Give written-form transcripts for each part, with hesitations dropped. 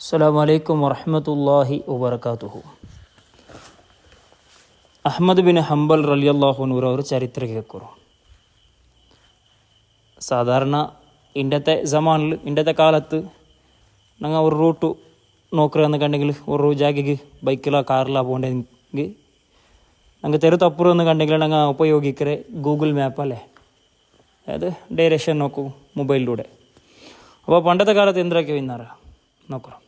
അസ്സലാമു അലൈക്കും വറഹ്മത്തുള്ളാഹി വബറകാതുഹു. അഹ്മദ് ബിൻ ഹംബൽ റളിയല്ലാഹു അൻഹു ഒരു ചരിത്ര കേൾക്കുറു. സാധാരണ ഇന്നത്തെ കാലത്ത് ഞങ്ങൾ ഒരു റൂട്ട് നോക്കുകയെന്ന് കണ്ടെങ്കിൽ ഒരു ജാഗിക്ക് ബൈക്കിലോ കാറിലോ പോകണ്ടെങ്കിൽ ഞങ്ങൾ തെരുത്തപ്പുറം എന്ന് കണ്ടെങ്കിൽ ഞങ്ങൾ ഉപയോഗിക്കുന്ന ഗൂഗിൾ മാപ്പ് അല്ലേ, അതായത് ഡയറക്ഷൻ നോക്കൂ മൊബൈലിലൂടെ. അപ്പോൾ പണ്ടത്തെ കാലത്ത് എന്തൊക്കെ വന്നാറ് നോക്കണം.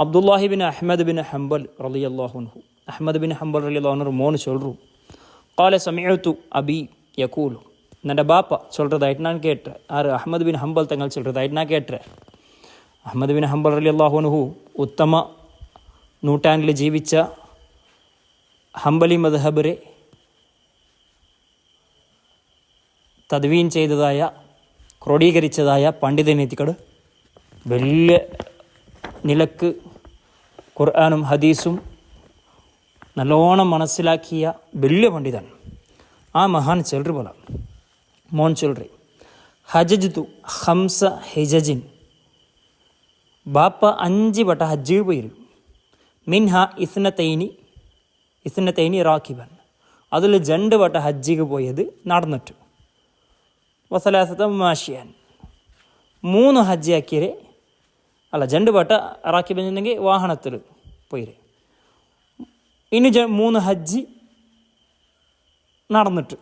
Abdullahi bin Ahmad bin Hanbal റളിയല്ലാഹു അൻഹു, അഹ്മദ് ബിൻ ഹംബൽ റളിയല്ലാഹു അൻഹു മോന് ചൊല്ലു, ഖാല സമഅതു അബി യഖൂലു, എൻ്റെ ബാപ്പ சொல்கிறதாയിട്ട് நான் கேட்டேன். ஆறு அஹ்மது பின் ஹம்பல் தங்கள் சொல்கிறதாയിട്ട് நான் கேட்டேன். അഹ്മദ് ബിൻ ഹംബൽ റളിയല്ലാഹു അൻഹു ഉത്തമ നൂറ്റാണ്ടിൽ ജീവിച്ച ഹംബലി മദ്ഹബിനെ തദ്വീൻ ചെയ്തതായ ക്രോഡീകരിച്ചതായ പണ്ഡിതനെത്തിക്കട് വലിയ നിലക്ക് ഖുർആനും ഹദീസും നല്ലോണം മനസ്സിലാക്കിയ വലിയ പണ്ഡിതൻ. ആ മഹാൻ ചെല്ലു പോലെ മോൻ ചെല്ലു, ഹജജ്തു ഹംസ ഹിജജിൻ, ബാപ്പ 5 വട്ട ഹജ്ജ് പോയിരു, മിൻഹ ഇസ്നതൈനി റാക്കിബൻ, അതിൽ 2 വട്ട ഹജ്ജിക്ക് പോയത് നടന്നിട്ട്, വസലാസത മാഷിയാൻ, 3 ഹജ്ജ് ആക്കിയരെ അല്ല 2 വട്ട റാക്കിബൻ എന്നെങ്കിൽ വാഹനത്തിൽ പോയിര്, ഇനി 3 ഹജ്ജ് നടന്നിട്ട്,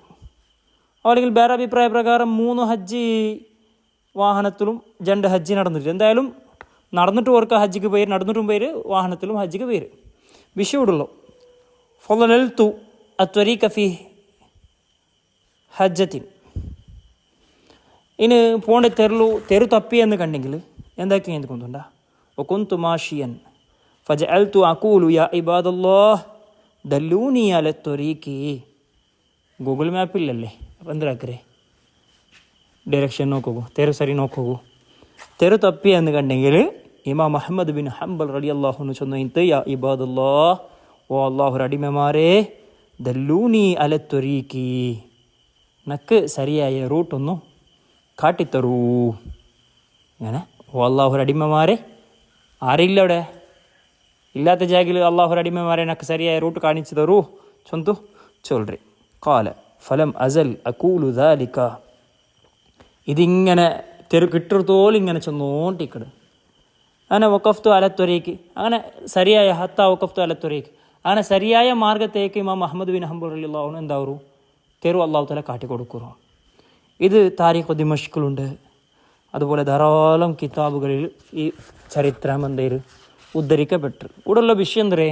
അല്ലെങ്കിൽ വേറെ അഭിപ്രായ പ്രകാരം 3 ഹജ്ജ് വാഹനത്തിലും 2 ഹജ്ജ് നടന്നിട്ട്, എന്തായാലും നടന്നിട്ട് ഓർക്ക് ഹജ്ജിക്ക് പേര്, നടന്നിട്ടും പേര്, വാഹനത്തിലും ഹജ്ജിക്ക് പേര് വിഷയമുള്ളൂ. ഫളൽതു അത്വരീക ഫി ഹജ്ജത്തിൻ, ഇനി പോണ്ട തെരു തപ്പി എന്ന് കണ്ടെങ്കിൽ എന്തൊക്കെ എന്തുകൊണ്ടുണ്ടാ, ഒക്കുന്തു മാഷിയൻ ഫജഅൽതു അഖൂലു യാ ഇബാദല്ലാഹ് ദല്ലൂനി അല ത്വരീഖി. ഗൂഗിൾ മാപ്പില്ലല്ലേ, അപ്പം എന്തിനാക്കരേ ഡയറക്ഷൻ നോക്കൂ, തെരു സരി നോക്കൂ. തെരു തപ്പി എന്ന് കണ്ടെങ്കിൽ ഇമാം അഹ്മദ് ബിൻ ഹംബൽ റളിയല്ലാഹു അൻഹു ചൊന്നു, യാ ഇബാദല്ലാഹ്, ഓ അല്ലാഹുവിന്റെ അടിമമാരെ, ദല്ലൂനി അല ത്വരീഖി, നക്ക് ശരിയായ റൂട്ടൊന്നു കാട്ടിത്തരൂ. അങ്ങനെ ഓ അല്ലാഹുവിന്റെ അടിമമാരെ, ആരില്ല അവിടെ ഇല്ലാത്ത ജാഗിൽ അല്ലാഹുവിന്റെ അടിമമാരെ നക്ക് ശരിയായ റൂട്ട് കാണിച്ചു തരൂ ചൊന്തു ചൊല്ലി. ഖാല ഫലം അസൽ അഖൂലു ദാലിക, ഇതിങ്ങനെ തെരു കിട്ടത്തോളം ഇങ്ങനെ ചെന്നോണ്ടിക്കട്. അങ്ങനെ വഖഫ്തു അല ത്വരീഖ്, അങ്ങനെ ശരിയായ ഹത്ത വഖഫ്തു അല ത്വരീഖ്, അങ്ങനെ ശരിയായ മാർഗത്തേക്ക് ഇമാം അഹ്മദ് ബിൻ ഹംബൽ റളിയല്ലാഹു അൻഹു എന്താവൂ തെരു അല്ലാഹു തആല കാട്ടിക്കൊടുക്കുറു. ഇത് താരീഖ് ദിമഷ്കിലുണ്ട്, അതുപോലെ ധാരാളം കിതാബുകളിൽ ഈ ചരിത്രം എന്തേര് ഉദ്ധരിക്കപ്പെട്ടു. ഇവിടെയുള്ള വിഷയം എന്തരേ,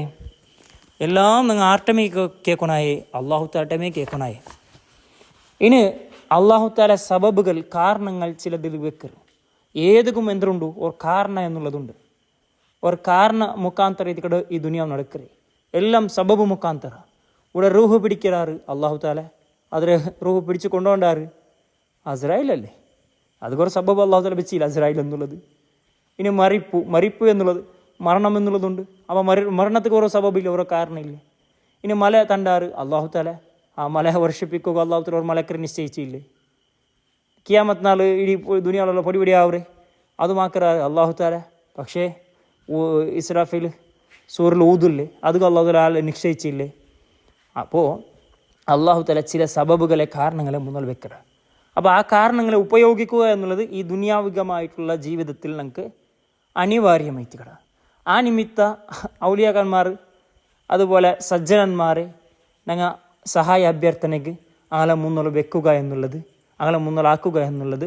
എല്ലാം നിങ്ങൾ ആർട്ടമേ കേൾക്കണായേ, അള്ളാഹു താട്ടമേ കേൾക്കണായേ. ഇനി അള്ളാഹു താല സബബുകൾ, കാരണങ്ങൾ ചിലതിൽ വെക്കർ, ഏതുക്കും എന്തുണ്ട് ഒരു കാരണം എന്നുള്ളതുണ്ട്. ഒരു കാരണ മുഖാന്തര ഇതിക്കടെ ഈ ദുനിയാവ് നടക്കറേ, എല്ലാം സബബ് മുഖാന്തര. ഇവിടെ റൂഹ് പിടിക്കാറ് അള്ളാഹു താല, അതിൽ റൂഹ് പിടിച്ച് കൊണ്ടുപോണ്ടാറ് അസ്രായിലല്ലേ, അത് കുറേ സബബ് അള്ളാഹു താല വെച്ചില്ല അസ്രായിൽ എന്നുള്ളത്. ഇനി മരിപ്പ് എന്നുള്ളത്, മരണം എന്നുള്ളതുണ്ട്. അപ്പോൾ മരണത്തിന് ഓരോ സബബില്ല, ഓരോ കാരണമില്ല. ഇനി മല തണ്ടാറ് അള്ളാഹു താല, ആ മല വർഷിപ്പിക്കുക അള്ളാഹു താല ഒരു മലക്കറി നിശ്ചയിച്ചില്ലേ. കിയാമത്ത് നാൾ ഇടി ദുനിയാവുള്ള പൊടിപൊടിയാവറേ, അത് മാക്കറാറ് അള്ളാഹു താല. പക്ഷേ ഇസ്രാഫിൽ സൂറിൽ ഊതില്ലേ, അത് അള്ളാഹു താല ആളെ നിശ്ചയിച്ചില്ലേ. അപ്പോൾ അള്ളാഹു താല ചില സബബുകളെ, കാരണങ്ങളെ മുന്നിൽ വെക്കുക. അപ്പോൾ ആ കാരണങ്ങളെ ഉപയോഗിക്കുക എന്നുള്ളത് ഈ ദുനിയാവികമായിട്ടുള്ള ജീവിതത്തിൽ നമുക്ക് അനിവാര്യമായിത്തിക്കട. ആ നിമിത്ത ഔലിയാക്കന്മാർ അതുപോലെ സജ്ജനന്മാരെ ഞങ്ങൾ സഹായ അഭ്യർത്ഥനയ്ക്ക് ആളെ മുന്നിൽ വെക്കുക എന്നുള്ളത്, ആളെ മുന്നിലാക്കുക എന്നുള്ളത്,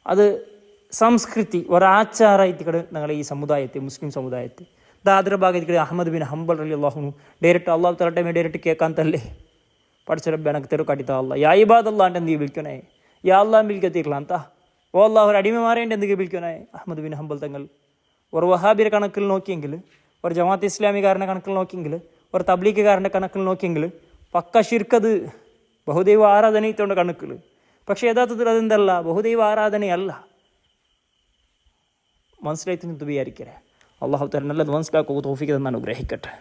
അത് സംസ്കൃതി ഒരാചാരമായിത്തിക്കട ഞങ്ങളെ ഈ സമുദായത്തെ, മുസ്ലിം സമുദായത്തെ. ദാദര ഭാഗത്തിക്കടെ അഹ്മദ് ബിൻ ഹംബൽ റളിയല്ലാഹു അൻഹു ഡയറക്റ്റ് അള്ളാഹു തലട്ടെ ഡയറക്റ്റ് കേൾക്കാൻ തല്ലേ പഠിച്ച റബ്ബ് എനക്ക് തെരു കാട്ടിത്ത അല്ല, യാ ഇബാദല്ലാഹ് എന്ത് വിളിക്കണേ, യാ അള്ളാഹ് വിളിക്കത്തില്ല ಅಂತ ഓ അള്ളാഹു അടിമമാരേണ്ട എന്തൊക്കെ വിളിക്കണേ. അഹ്മദ് ബിൻ ഹംബൽ തങ്ങൾ ഒരു വഹാബിയുടെ കണക്കിൽ നോക്കിയെങ്കിൽ, ഒരു ജമാഅത്ത് ഇസ്ലാമിക്കാരൻ്റെ കണക്കിൽ നോക്കിയെങ്കിൽ, ഒരു തബ്ലീഗുകാരൻ്റെ കണക്കിൽ നോക്കിയെങ്കിൽ പക്ക ശിർക്കത് ബഹുദൈവ ആരാധനയുടെ കണക്കിൽ. പക്ഷേ യഥാർത്ഥത്തിൽ അതെന്തല്ല, ബഹുദൈവ ആരാധനയല്ല. മനസ്സിലായി വിചാരിക്കരെ. അള്ളാഹു തആല നല്ലത് മനസ്സിലാക്കുക തൗഫീഖ് തന്ന് അനുഗ്രഹിക്കട്ടെ.